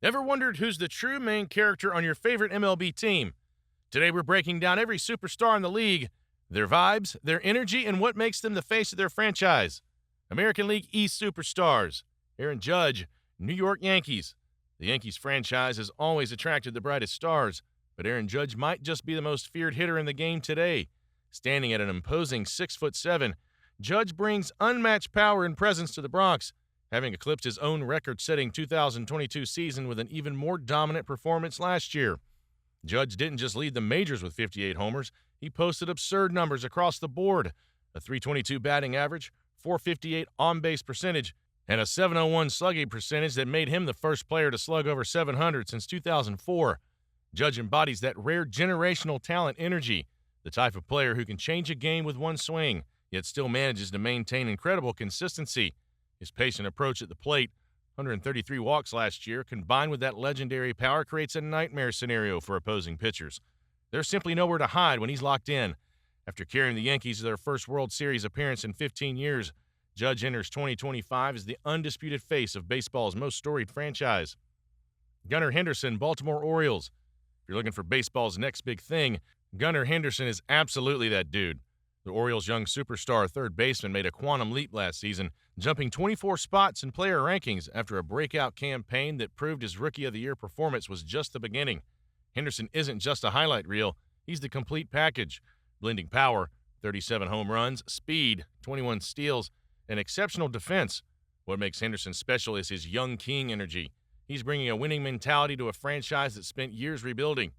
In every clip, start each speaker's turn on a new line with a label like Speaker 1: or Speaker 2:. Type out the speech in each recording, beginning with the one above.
Speaker 1: Ever wondered who's the true main character on your favorite MLB team? Today we're breaking down every superstar in the league, their vibes, their energy, and what makes them the face of their franchise. American League East superstars. Aaron Judge, New York Yankees. The Yankees franchise has always attracted the brightest stars, but Aaron Judge might just be the most feared hitter in the game today. Standing at an imposing 6'7", Judge brings unmatched power and presence to the Bronx, having eclipsed his own record-setting 2022 season with an even more dominant performance last year. Judge didn't just lead the majors with 58 homers, he posted absurd numbers across the board: a .322 batting average, .458 on-base percentage, and a .701 slugging percentage that made him the first player to slug over 700 since 2004. Judge embodies that rare generational talent energy, the type of player who can change a game with one swing, yet still manages to maintain incredible consistency. His patient approach at the plate, 133 walks last year, combined with that legendary power, creates a nightmare scenario for opposing pitchers. There's simply nowhere to hide when he's locked in. After carrying the Yankees to their first World Series appearance in 15 years, Judge enters 2025 as the undisputed face of baseball's most storied franchise. Gunnar Henderson, Baltimore Orioles. If you're looking for baseball's next big thing, Gunnar Henderson is absolutely that dude. The Orioles' young superstar third baseman made a quantum leap last season, jumping 24 spots in player rankings after a breakout campaign that proved his Rookie of the Year performance was just the beginning. Henderson isn't just a highlight reel, he's the complete package, blending power, 37 home runs, speed, 21 steals, and exceptional defense. What makes Henderson special is his young king energy. He's bringing a winning mentality to a franchise that spent years rebuilding.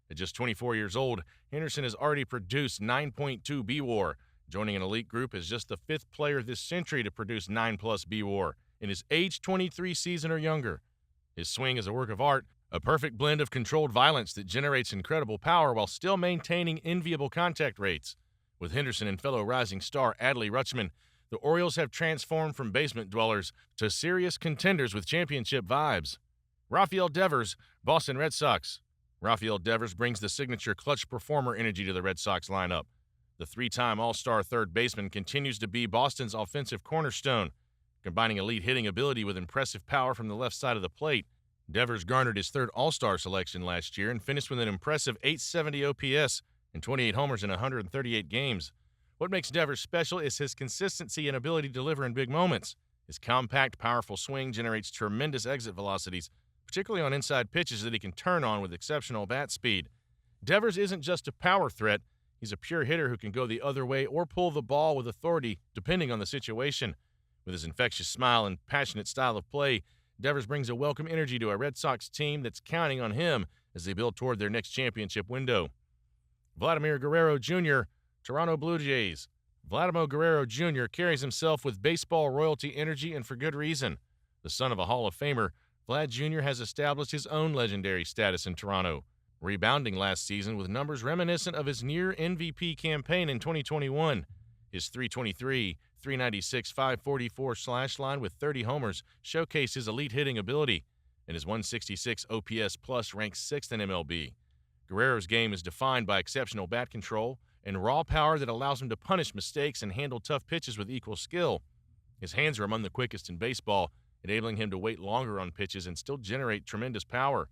Speaker 1: At just 24 years old, Henderson has already produced 9.2 BWAR, joining an elite group as just the fifth player this century to produce 9+ BWAR in his age 23 season or younger. His swing is a work of art, a perfect blend of controlled violence that generates incredible power while still maintaining enviable contact rates. With Henderson and fellow rising star Adley Rutschman, the Orioles have transformed from basement dwellers to serious contenders with championship vibes. Rafael Devers, Boston Red Sox. Rafael Devers brings the signature clutch performer energy to the Red Sox lineup. The three-time All-Star third baseman continues to be Boston's offensive cornerstone. Combining elite hitting ability with impressive power from the left side of the plate, Devers garnered his third All-Star selection last year and finished with an impressive .870 OPS and 28 homers in 138 games. What makes Devers special is his consistency and ability to deliver in big moments. His compact, powerful swing generates tremendous exit velocities, particularly on inside pitches that he can turn on with exceptional bat speed. Devers isn't just a power threat, he's a pure hitter who can go the other way or pull the ball with authority, depending on the situation. With his infectious smile and passionate style of play, Devers brings a welcome energy to a Red Sox team that's counting on him as they build toward their next championship window. Vladimir Guerrero Jr., Toronto Blue Jays. Vladimir Guerrero Jr. carries himself with baseball royalty energy, and for good reason. The son of a Hall of Famer, Vlad Jr. has established his own legendary status in Toronto, rebounding last season with numbers reminiscent of his near MVP campaign in 2021. His .323, .396, .544 slash line with 30 homers showcased his elite hitting ability, and his .166 OPS plus ranks 6th in MLB. Guerrero's game is defined by exceptional bat control and raw power that allows him to punish mistakes and handle tough pitches with equal skill. His hands are among the quickest in baseball, enabling him to wait longer on pitches and still generate tremendous power.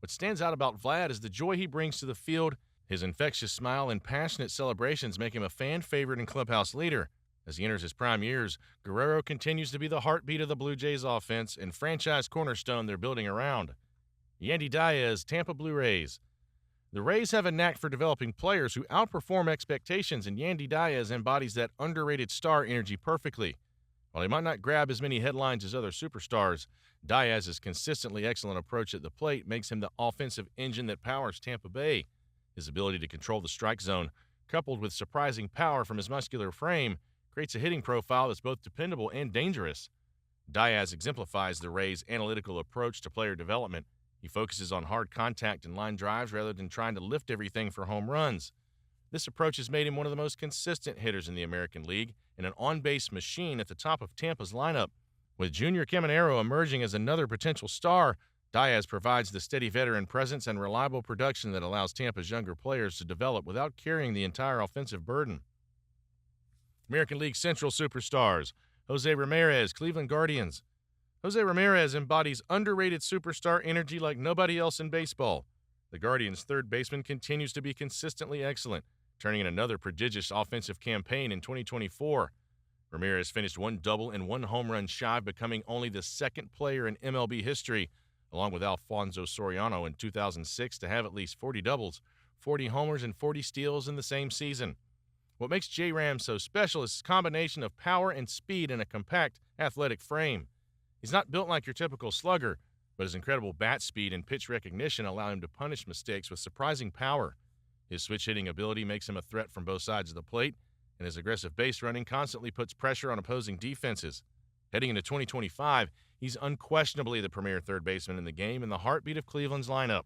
Speaker 1: What stands out about Vlad is the joy he brings to the field. His infectious smile and passionate celebrations make him a fan favorite and clubhouse leader. As he enters his prime years, Guerrero continues to be the heartbeat of the Blue Jays offense and franchise cornerstone they're building around. Yandy Diaz, Tampa Blue Rays. The Rays have a knack for developing players who outperform expectations, and Yandy Diaz embodies that underrated star energy perfectly. While he might not grab as many headlines as other superstars, Diaz's consistently excellent approach at the plate makes him the offensive engine that powers Tampa Bay. His ability to control the strike zone, coupled with surprising power from his muscular frame, creates a hitting profile that's both dependable and dangerous. Diaz exemplifies the Rays' analytical approach to player development. He focuses on hard contact and line drives rather than trying to lift everything for home runs. This approach has made him one of the most consistent hitters in the American League and an on-base machine at the top of Tampa's lineup. With Junior Caminero emerging as another potential star, Diaz provides the steady veteran presence and reliable production that allows Tampa's younger players to develop without carrying the entire offensive burden. American League Central superstars. Jose Ramirez, Cleveland Guardians. Jose Ramirez embodies underrated superstar energy like nobody else in baseball. The Guardians' third baseman continues to be consistently excellent, turning in another prodigious offensive campaign in 2024. Ramirez finished one double and one home run shy of becoming only the second player in MLB history, along with Alfonso Soriano in 2006, to have at least 40 doubles, 40 homers, and 40 steals in the same season. What makes J-Ram so special is his combination of power and speed in a compact, athletic frame. He's not built like your typical slugger, but his incredible bat speed and pitch recognition allow him to punish mistakes with surprising power. His switch-hitting ability makes him a threat from both sides of the plate, and his aggressive base running constantly puts pressure on opposing defenses. Heading into 2025, he's unquestionably the premier third baseman in the game and the heartbeat of Cleveland's lineup.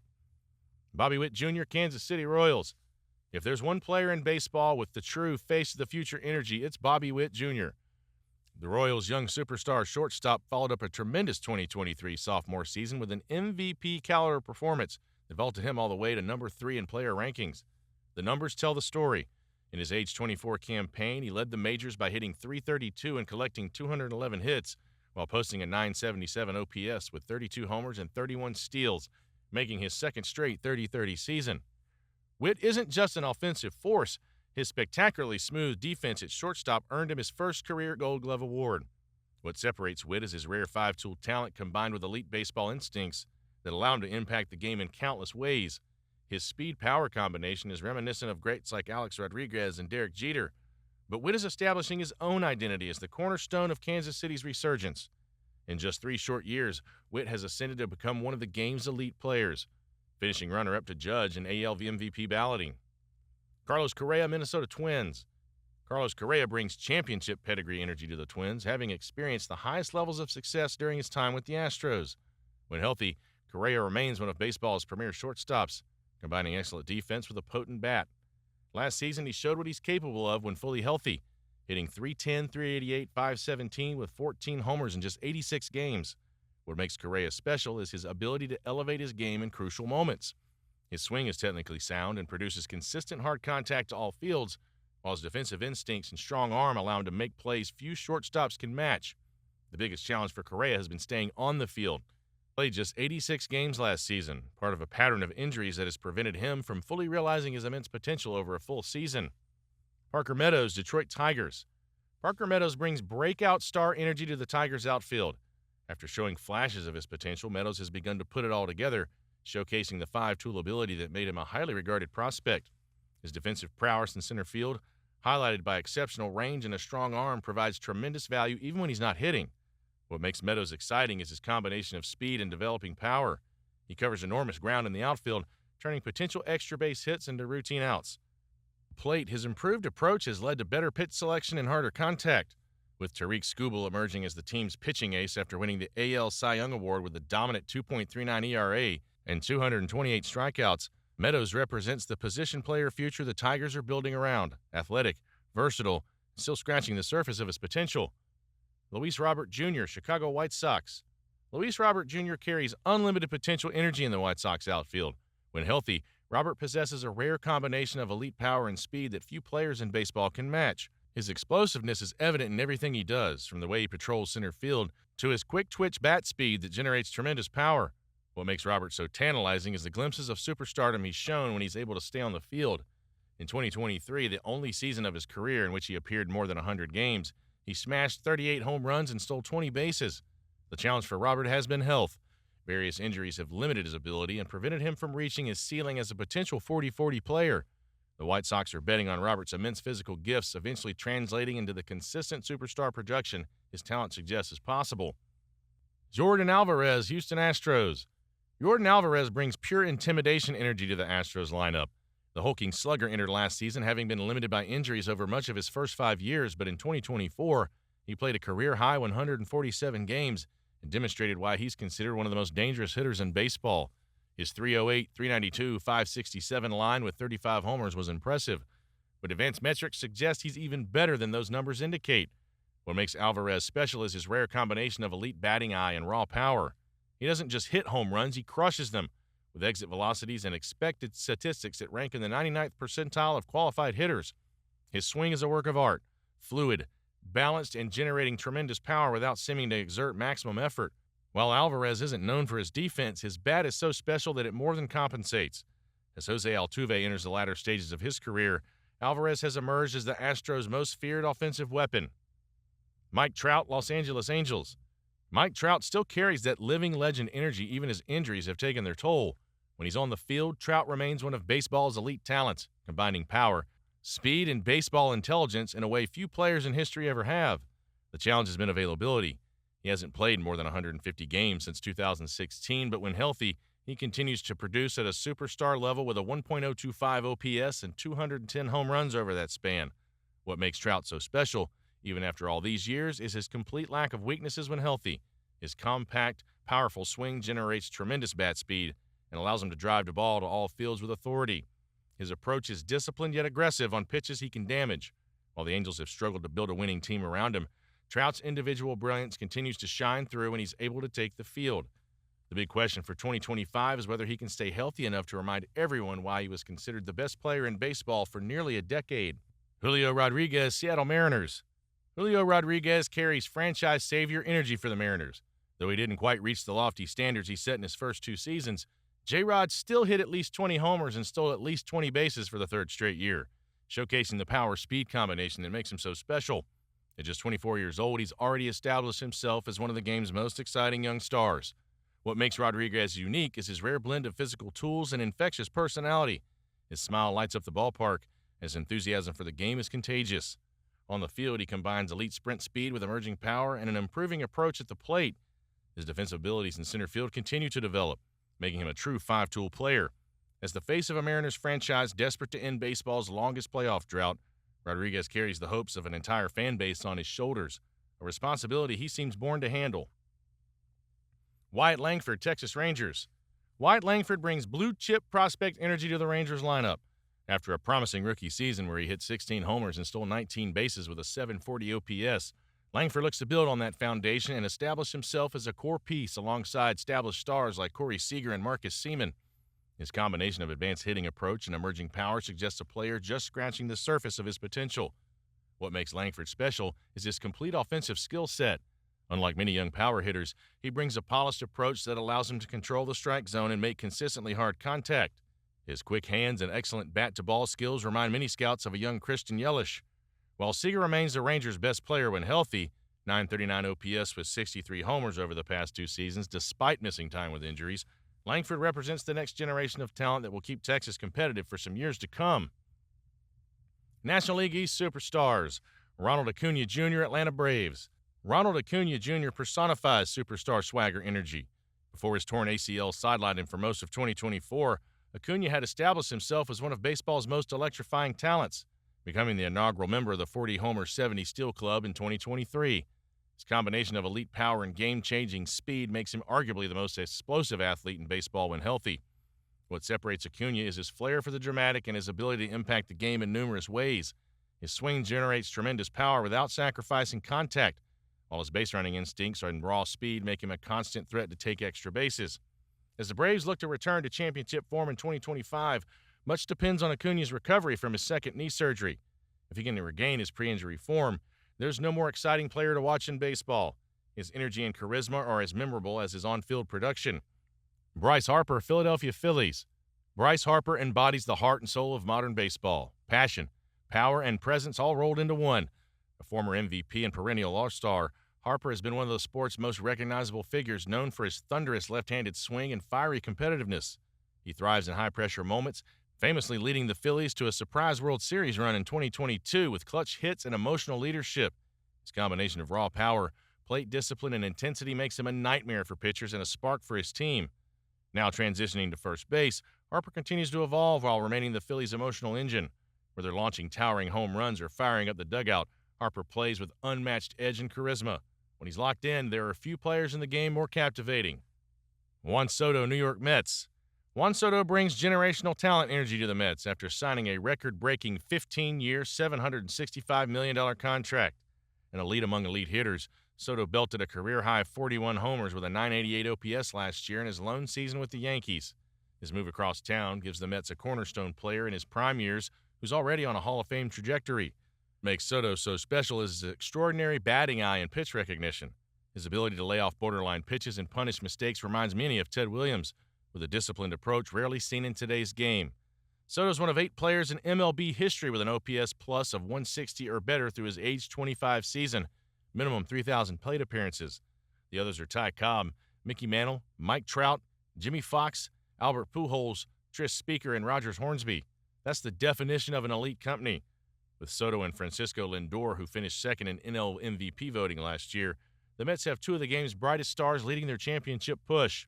Speaker 1: Bobby Witt Jr., Kansas City Royals. If there's one player in baseball with the true face of the future energy, it's Bobby Witt Jr. The Royals' young superstar shortstop followed up a tremendous 2023 sophomore season with an MVP-caliber performance that vaulted him all the way to number 3 in player rankings. The numbers tell the story. In his age 24 campaign, he led the majors by hitting .332 and collecting 211 hits, while posting a .977 OPS with 32 homers and 31 steals, making his second straight 30-30 season. Witt isn't just an offensive force. His spectacularly smooth defense at shortstop earned him his first career Gold Glove award. What separates Witt is his rare five-tool talent combined with elite baseball instincts that allow him to impact the game in countless ways. His speed-power combination is reminiscent of greats like Alex Rodriguez and Derek Jeter, but Witt is establishing his own identity as the cornerstone of Kansas City's resurgence. In just 3 short years, Witt has ascended to become one of the game's elite players, finishing runner-up to Judge in AL MVP balloting. Carlos Correa, Minnesota Twins. Carlos Correa brings championship pedigree energy to the Twins, having experienced the highest levels of success during his time with the Astros. When healthy, Correa remains one of baseball's premier shortstops, combining excellent defense with a potent bat. Last season, he showed what he's capable of when fully healthy, hitting .310, .388, .517 with 14 homers in just 86 games. What makes Correa special is his ability to elevate his game in crucial moments. His swing is technically sound and produces consistent hard contact to all fields, while his defensive instincts and strong arm allow him to make plays few shortstops can match. The biggest challenge for Correa has been staying on the field. Played just 86 games last season, part of a pattern of injuries that has prevented him from fully realizing his immense potential over a full season. Parker Meadows, Detroit Tigers. Parker Meadows brings breakout star energy to the Tigers' outfield. After showing flashes of his potential, Meadows has begun to put it all together, showcasing the five-tool ability that made him a highly regarded prospect. His defensive prowess in center field, highlighted by exceptional range and a strong arm, provides tremendous value even when he's not hitting. What makes Meadows exciting is his combination of speed and developing power. He covers enormous ground in the outfield, turning potential extra base hits into routine outs. Plate, his improved approach has led to better pitch selection and harder contact, with Tariq Skubal emerging as the team's pitching ace after winning the AL Cy Young Award with a dominant 2.39 ERA and 228 strikeouts. Meadows represents the position player future the Tigers are building around, athletic, versatile, still scratching the surface of his potential. Luis Robert Jr., Chicago White Sox. Luis Robert Jr. carries unlimited potential energy in the White Sox outfield. When healthy, Robert possesses a rare combination of elite power and speed that few players in baseball can match. His explosiveness is evident in everything he does, from the way he patrols center field to his quick-twitch bat speed that generates tremendous power. What makes Robert so tantalizing is the glimpses of superstardom he's shown when he's able to stay on the field. In 2023, the only season of his career in which he appeared more than 100 games, he smashed 38 home runs and stole 20 bases. The challenge for Robert has been health. Various injuries have limited his ability and prevented him from reaching his ceiling as a potential 40-40 player. The White Sox are betting on Robert's immense physical gifts eventually translating into the consistent superstar production his talent suggests is possible. Jordan Alvarez, Houston Astros. Jordan Alvarez brings pure intimidation energy to the Astros lineup. The hulking slugger entered last season having been limited by injuries over much of his first 5 years, but in 2024, he played a career-high 147 games and demonstrated why he's considered one of the most dangerous hitters in baseball. His .308, .392, .567 line with 35 homers was impressive, but advanced metrics suggest he's even better than those numbers indicate. What makes Alvarez special is his rare combination of elite batting eye and raw power. He doesn't just hit home runs, he crushes them, with exit velocities and expected statistics that rank in the 99th percentile of qualified hitters. His swing is a work of art, fluid, balanced, and generating tremendous power without seeming to exert maximum effort. While Alvarez isn't known for his defense, his bat is so special that it more than compensates. His bat is so special that it more than compensates. As Jose Altuve enters the latter stages of his career, Alvarez has emerged as the Astros' most feared offensive weapon. Mike Trout, Los Angeles Angels. Mike Trout still carries that living legend energy even as injuries have taken their toll. When he's on the field, Trout remains one of baseball's elite talents, combining power, speed, and baseball intelligence in a way few players in history ever have. The challenge has been availability. He hasn't played more than 150 games since 2016, but when healthy, he continues to produce at a superstar level with a 1.025 OPS and 210 home runs over that span. What makes Trout so special, even after all these years, is his complete lack of weaknesses when healthy. His compact, powerful swing generates tremendous bat speed and allows him to drive the ball to all fields with authority. His approach is disciplined yet aggressive on pitches he can damage. While the Angels have struggled to build a winning team around him, Trout's individual brilliance continues to shine through when he's able to take the field. The big question for 2025 is whether he can stay healthy enough to remind everyone why he was considered the best player in baseball for nearly a decade. Julio Rodriguez, Seattle Mariners. Julio Rodriguez carries franchise savior energy for the Mariners. Though he didn't quite reach the lofty standards he set in his first 2 seasons, J-Rod still hit at least 20 homers and stole at least 20 bases for the 3rd straight year, showcasing the power-speed combination that makes him so special. At just 24 years old, he's already established himself as one of the game's most exciting young stars. What makes Rodriguez unique is his rare blend of physical tools and infectious personality. His smile lights up the ballpark, and his enthusiasm for the game is contagious. On the field, he combines elite sprint speed with emerging power and an improving approach at the plate. His defensive abilities in center field continue to develop, making him a true 5-tool player. As the face of a Mariners franchise desperate to end baseball's longest playoff drought, Rodriguez carries the hopes of an entire fan base on his shoulders, a responsibility he seems born to handle. Wyatt Langford, Texas Rangers. Wyatt Langford brings blue-chip prospect energy to the Rangers lineup. After a promising rookie season where he hit 16 homers and stole 19 bases with a 740 OPS, Langford looks to build on that foundation and establish himself as a core piece alongside established stars like Corey Seager and Marcus Semien. His combination of advanced hitting approach and emerging power suggests a player just scratching the surface of his potential. What makes Langford special is his complete offensive skill set. Unlike many young power hitters, he brings a polished approach that allows him to control the strike zone and make consistently hard contact. His quick hands and excellent bat-to-ball skills remind many scouts of a young Christian Yelich. While Seager remains the Rangers' best player when healthy, 939 OPS with 63 homers over the past 2 seasons despite missing time with injuries, Langford represents the next generation of talent that will keep Texas competitive for some years to come. National League East superstars. Ronald Acuna Jr., Atlanta Braves. Ronald Acuna Jr. personifies superstar swagger energy. Before his torn ACL sidelined him for most of 2024, Acuna had established himself as one of baseball's most electrifying talents, becoming the inaugural member of the 40-homer 70 Steel Club in 2023. His combination of elite power and game-changing speed makes him arguably the most explosive athlete in baseball when healthy. What separates Acuna is his flair for the dramatic and his ability to impact the game in numerous ways. His swing generates tremendous power without sacrificing contact, while his base-running instincts and raw speed make him a constant threat to take extra bases. As the Braves look to return to championship form in 2025, much depends on Acuna's recovery from his second knee surgery. If he can regain his pre-injury form, there's no more exciting player to watch in baseball. His energy and charisma are as memorable as his on-field production. Bryce Harper, Philadelphia Phillies. Bryce Harper embodies the heart and soul of modern baseball. Passion, power, and presence all rolled into one. A former MVP and perennial all-star, Harper has been one of the sport's most recognizable figures, known for his thunderous left-handed swing and fiery competitiveness. He thrives in high-pressure moments, famously leading the Phillies to a surprise World Series run in 2022 with clutch hits and emotional leadership. His combination of raw power, plate discipline, and intensity makes him a nightmare for pitchers and a spark for his team. Now transitioning to first base, Harper continues to evolve while remaining the Phillies' emotional engine. Whether launching towering home runs or firing up the dugout, Harper plays with unmatched edge and charisma. When he's locked in, there are few players in the game more captivating. Juan Soto, New York Mets. Juan Soto brings generational talent energy to the Mets after signing a record-breaking 15-year, $765 million contract. An elite among elite hitters, Soto belted a career-high 41 homers with a 988 OPS last year in his lone season with the Yankees. His move across town gives the Mets a cornerstone player in his prime years who's already on a Hall of Fame trajectory. What makes Soto so special is his extraordinary batting eye and pitch recognition. His ability to lay off borderline pitches and punish mistakes reminds many of Ted Williams, with a disciplined approach rarely seen in today's game. Soto is one of 8 players in MLB history with an OPS plus of 160 or better through his age 25 season, minimum 3,000 plate appearances. The others are Ty Cobb, Mickey Mantle, Mike Trout, Jimmy Fox, Albert Pujols, Tris Speaker, and Rogers Hornsby. That's the definition of an elite company. With Soto and Francisco Lindor, who finished second in NL MVP voting last year, the Mets have 2 of the game's brightest stars leading their championship push.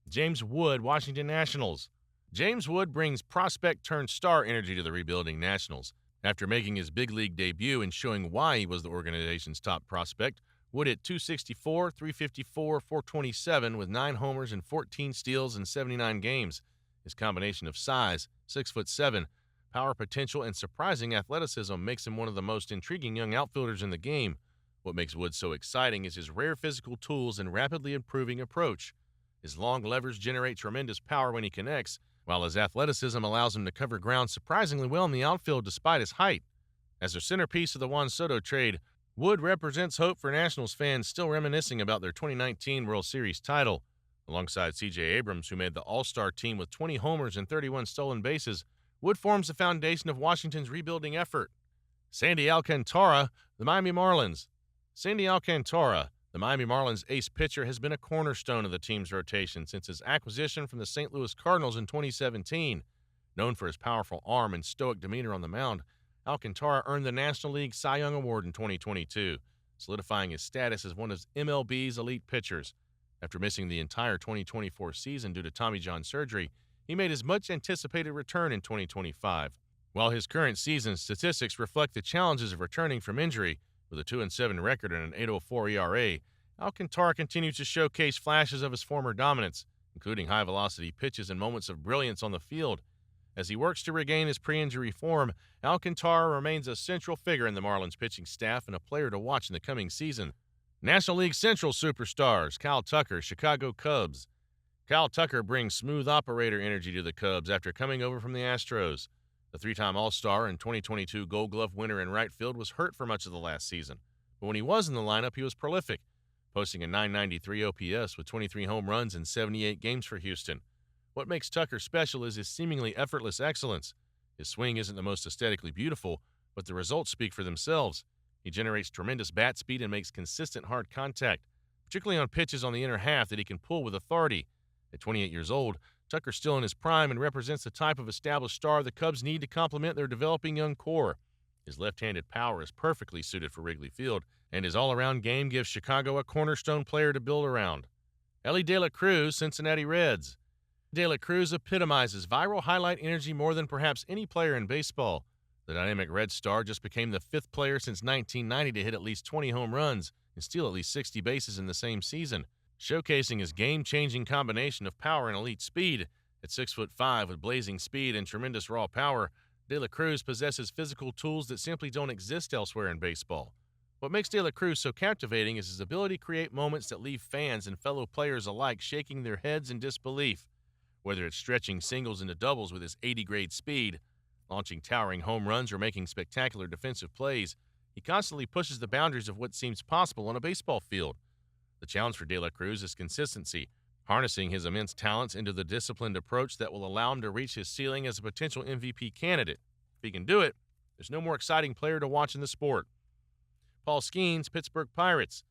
Speaker 1: James Wood, Washington Nationals. James Wood brings prospect-turned-star energy to the rebuilding Nationals. After making his big league debut and showing why he was the organization's top prospect, Wood hit .264, .354, .427 with 9 homers and 14 steals in 79 games. His combination of size, 6'7", power potential, and surprising athleticism makes him one of the most intriguing young outfielders in the game. What makes Wood so exciting is his rare physical tools and rapidly improving approach. His long levers generate tremendous power when he connects, while his athleticism allows him to cover ground surprisingly well in the outfield despite his height. As a centerpiece of the Juan Soto trade, Wood represents hope for Nationals fans still reminiscing about their 2019 World Series title. Alongside C.J. Abrams, who made the All-Star team with 20 homers and 31 stolen bases, Wood forms the foundation of Washington's rebuilding effort. Sandy Alcantara, the Miami Marlins. Sandy Alcantara, the Miami Marlins ace pitcher, has been a cornerstone of the team's rotation since his acquisition from the St. Louis Cardinals in 2017. Known for his powerful arm and stoic demeanor on the mound, Alcantara earned the National League Cy Young Award in 2022, solidifying his status as one of MLB's elite pitchers. After missing the entire 2024 season due to Tommy John surgery, he made his much-anticipated return in 2025. While his current season statistics reflect the challenges of returning from injury, with a 2-7 record and an 8.04 ERA, Alcantara continues to showcase flashes of his former dominance, including high-velocity pitches and moments of brilliance on the field. As he works to regain his pre-injury form, Alcantara remains a central figure in the Marlins pitching staff and a player to watch in the coming season. National League Central superstars, Kyle Tucker, Chicago Cubs. Kyle Tucker brings smooth operator energy to the Cubs after coming over from the Astros. The 3-time All-Star and 2022 Gold Glove winner in right field was hurt for much of the last season, but when he was in the lineup, he was prolific, posting a .993 OPS with 23 home runs in 78 games for Houston. What makes Tucker special is his seemingly effortless excellence. His swing isn't the most aesthetically beautiful, but the results speak for themselves. He generates tremendous bat speed and makes consistent hard contact, particularly on pitches on the inner half that he can pull with authority. At 28 years old, Tucker's still in his prime and represents the type of established star the Cubs need to complement their developing young core. His left-handed power is perfectly suited for Wrigley Field, and his all-around game gives Chicago a cornerstone player to build around. Elly De La Cruz, Cincinnati Reds. De La Cruz epitomizes viral highlight energy more than perhaps any player in baseball. The dynamic Red Star just became the 5th player since 1990 to hit at least 20 home runs and steal at least 60 bases in the same season, showcasing his game-changing combination of power and elite speed. At 6'5" with blazing speed and tremendous raw power, De La Cruz possesses physical tools that simply don't exist elsewhere in baseball. What makes De La Cruz so captivating is his ability to create moments that leave fans and fellow players alike shaking their heads in disbelief. Whether it's stretching singles into doubles with his 80-grade speed, launching towering home runs, or making spectacular defensive plays, he constantly pushes the boundaries of what seems possible on a baseball field. The challenge for De La Cruz is consistency, harnessing his immense talents into the disciplined approach that will allow him to reach his ceiling as a potential MVP candidate. If he can do it, there's no more exciting player to watch in the sport. Paul Skeens, Pittsburgh Pirates.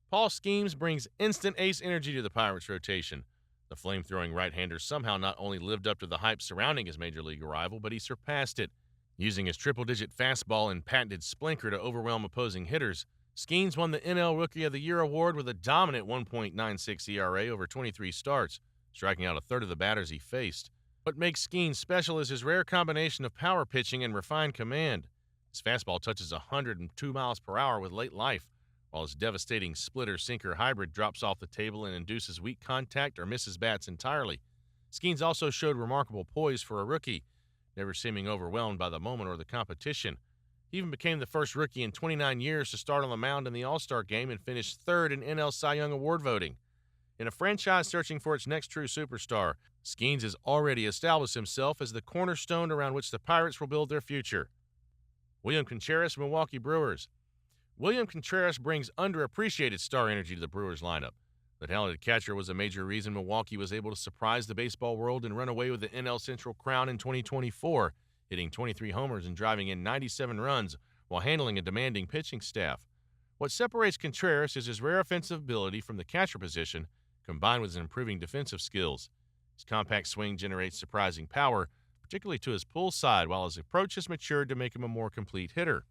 Speaker 1: Paul Skeens brings instant ace energy to the Pirates rotation. The flame-throwing right-hander somehow not only lived up to the hype surrounding his major league arrival, but he surpassed it. Using his triple-digit fastball and patented splinter to overwhelm opposing hitters, Skeens won the NL Rookie of the Year award with a dominant 1.96 ERA over 23 starts, striking out a third of the batters he faced. What makes Skeens special is his rare combination of power pitching and refined command. His fastball touches 102 miles per hour with late life, while his devastating splitter-sinker hybrid drops off the table and induces weak contact or misses bats entirely. Skeens also showed remarkable poise for a rookie, never seeming overwhelmed by the moment or the competition. He even became the first rookie in 29 years to start on the mound in the All-Star game and finished 3rd in NL Cy Young Award voting. In a franchise searching for its next true superstar, Skeens has already established himself as the cornerstone around which the Pirates will build their future. William Contreras, Milwaukee Brewers. William Contreras brings underappreciated star energy to the Brewers lineup. The talented catcher was a major reason Milwaukee was able to surprise the baseball world and run away with the NL Central crown in 2024, hitting 23 homers and driving in 97 runs while handling a demanding pitching staff. What separates Contreras is his rare offensive ability from the catcher position, combined with his improving defensive skills. His compact swing generates surprising power, particularly to his pull side, while his approach has matured to make him a more complete hitter.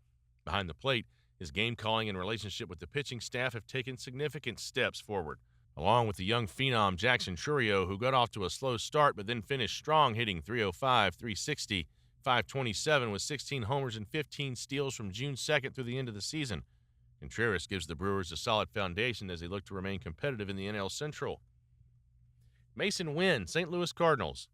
Speaker 1: Behind the plate, his game calling and relationship with the pitching staff have taken significant steps forward. Along with the young phenom Jackson Chourio, who got off to a slow start but then finished strong, hitting .305, .360, .527 with 16 homers and 15 steals from June 2nd through the end of the season. Contreras gives the Brewers a solid foundation as they look to remain competitive in the NL Central. Mason Wynn, St. Louis Cardinals.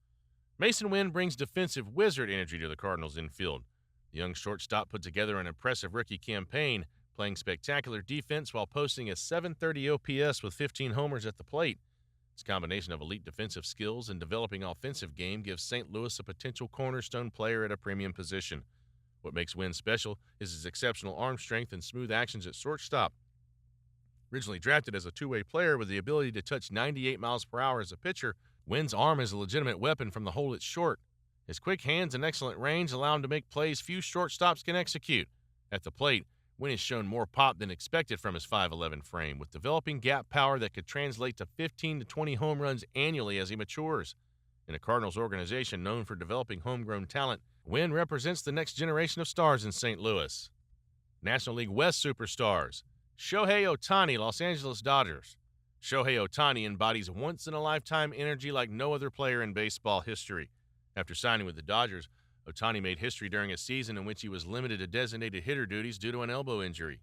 Speaker 1: Mason Wynn brings defensive wizard energy to the Cardinals infield. The young shortstop put together an impressive rookie campaign, playing spectacular defense while posting a .730 OPS with 15 homers at the plate. This combination of elite defensive skills and developing offensive game gives St. Louis a potential cornerstone player at a premium position. What makes Wynn special is his exceptional arm strength and smooth actions at shortstop. Originally drafted as a two-way player with the ability to touch 98 miles per hour as a pitcher, Wynn's arm is a legitimate weapon from the hole at short. His quick hands and excellent range allow him to make plays few shortstops can execute. At the plate, Wynn has shown more pop than expected from his 5'11 frame, with developing gap power that could translate to 15 to 20 home runs annually as he matures. In a Cardinals organization known for developing homegrown talent, Wynn represents the next generation of stars in St. Louis. National League West superstars. Shohei Ohtani, Los Angeles Dodgers. Shohei Ohtani embodies once-in-a-lifetime energy like no other player in baseball history. After signing with the Dodgers, Ohtani made history during a season in which he was limited to designated hitter duties due to an elbow injury.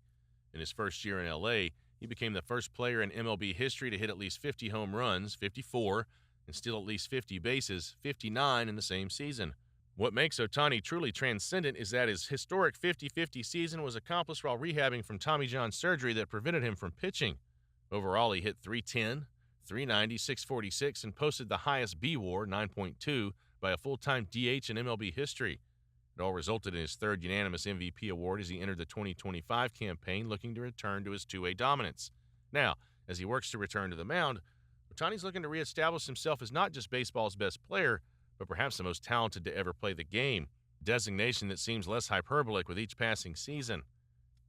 Speaker 1: In his first year in L.A., he became the first player in MLB history to hit at least 50 home runs, 54, and steal at least 50 bases, 59 in the same season. What makes Ohtani truly transcendent is that his historic 50-50 season was accomplished while rehabbing from Tommy John surgery that prevented him from pitching. Overall, he hit .310, .390, .646, and posted the highest B-WAR, 9.2, by a full-time DH in MLB history. It all resulted in his third unanimous MVP award as he entered the 2025 campaign looking to return to his two-way dominance. Now, as he works to return to the mound, Ohtani's looking to reestablish himself as not just baseball's best player, but perhaps the most talented to ever play the game, a designation that seems less hyperbolic with each passing season.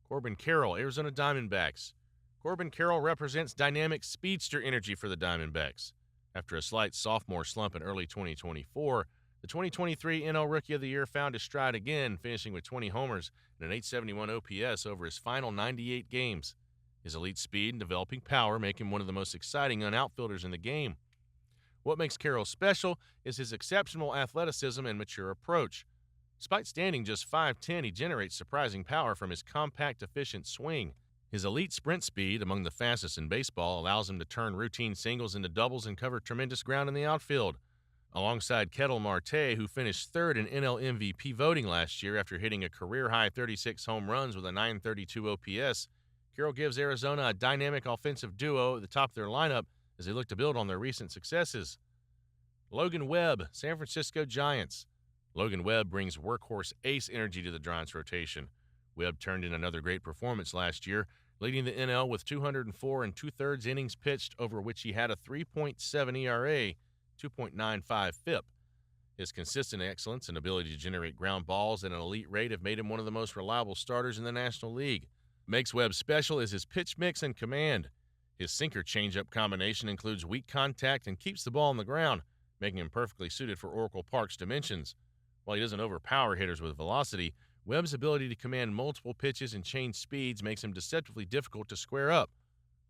Speaker 1: Corbin Carroll, Arizona Diamondbacks. Corbin Carroll represents dynamic speedster energy for the Diamondbacks. After a slight sophomore slump in early 2024, the 2023 NL Rookie of the Year found his stride again, finishing with 20 homers and an .871 OPS over his final 98 games. His elite speed and developing power make him one of the most exciting young outfielders in the game. What makes Carroll special is his exceptional athleticism and mature approach. Despite standing just 5'10", he generates surprising power from his compact, efficient swing. His elite sprint speed, among the fastest in baseball, allows him to turn routine singles into doubles and cover tremendous ground in the outfield. Alongside Ketel Marte, who finished third in NL MVP voting last year after hitting a career-high 36 home runs with a .932 OPS, Carroll gives Arizona a dynamic offensive duo at the top of their lineup as they look to build on their recent successes. Logan Webb, San Francisco Giants. Logan Webb brings workhorse ace energy to the Giants' rotation. Webb turned in another great performance last year, leading the NL with 204 2/3 innings pitched, over which he had a 3.7 ERA, 2.95 FIP. His consistent excellence and ability to generate ground balls at an elite rate have made him one of the most reliable starters in the National League. What makes Webb special is his pitch mix and command. His sinker changeup combination includes weak contact and keeps the ball on the ground, making him perfectly suited for Oracle Park's dimensions. While he doesn't overpower hitters with velocity, Webb's ability to command multiple pitches and change speeds makes him deceptively difficult to square up.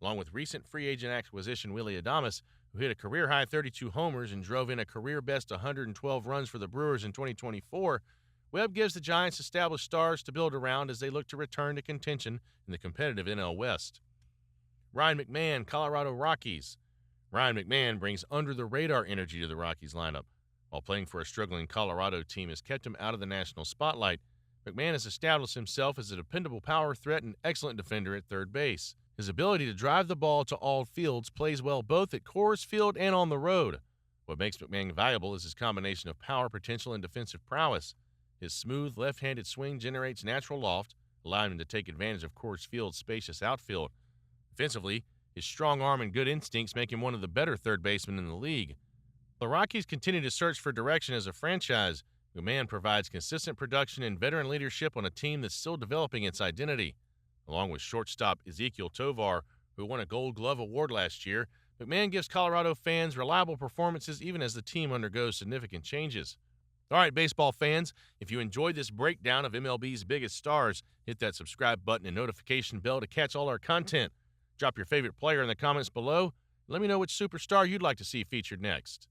Speaker 1: Along with recent free agent acquisition Willy Adames, who hit a career-high 32 homers and drove in a career-best 112 runs for the Brewers in 2024, Webb gives the Giants established stars to build around as they look to return to contention in the competitive NL West. Ryan McMahon, Colorado Rockies. Ryan McMahon brings under-the-radar energy to the Rockies lineup. While playing for a struggling Colorado team has kept him out of the national spotlight, McMahon has established himself as a dependable power threat and excellent defender at third base. His ability to drive the ball to all fields plays well both at Coors Field and on the road. What makes McMahon valuable is his combination of power potential and defensive prowess. His smooth, left-handed swing generates natural loft, allowing him to take advantage of Coors Field's spacious outfield. Defensively, his strong arm and good instincts make him one of the better third basemen in the league. The Rockies continue to search for direction as a franchise. McMahon provides consistent production and veteran leadership on a team that's still developing its identity. Along with shortstop Ezequiel Tovar, who won a Gold Glove award last year, McMahon gives Colorado fans reliable performances even as the team undergoes significant changes. All right, baseball fans, if you enjoyed this breakdown of MLB's biggest stars, hit that subscribe button and notification bell to catch all our content. Drop your favorite player in the comments below. Let me know which superstar you'd like to see featured next.